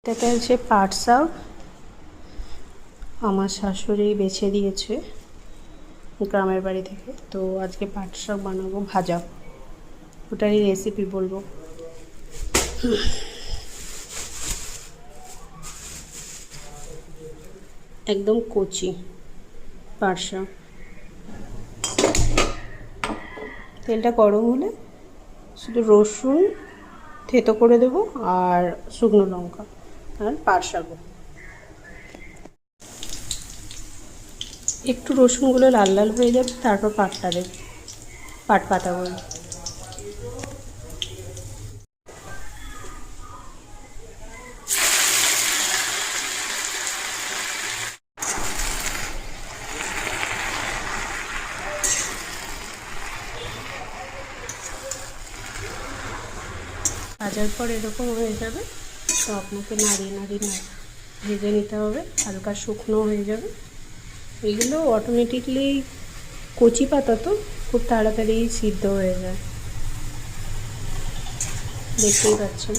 এটাতে আছে পাট শাক, আমার শাশুড়ি বেছে দিয়েছে গ্রামের বাড়ি থেকে। তো আজকে পাট শাক বানাবো ভাজা, ওটারই রেসিপি বলবো। একদম কচি পাট শাক। তেলটা গরম হলে শুধু রসুন থেতো করে দেবো আর শুকনো লঙ্কা আর পাট শাকও। একটু রসুনগুলো লাল লাল হয়ে যাবে, তারপর পাটটা দেব, পাট পাতাগুলো। ভাজার পর এরকম হয়ে যাবে, তো আপনাকে নাড়িয়ে ভেজে নিতে হবে, হালকা শুকনো হয়ে যাবে। এগুলো অটোমেটিকলি কচি পাতা, তো খুব তাড়াতাড়ি সিদ্ধ হয়ে যায়, দেখতেই পাচ্ছেন।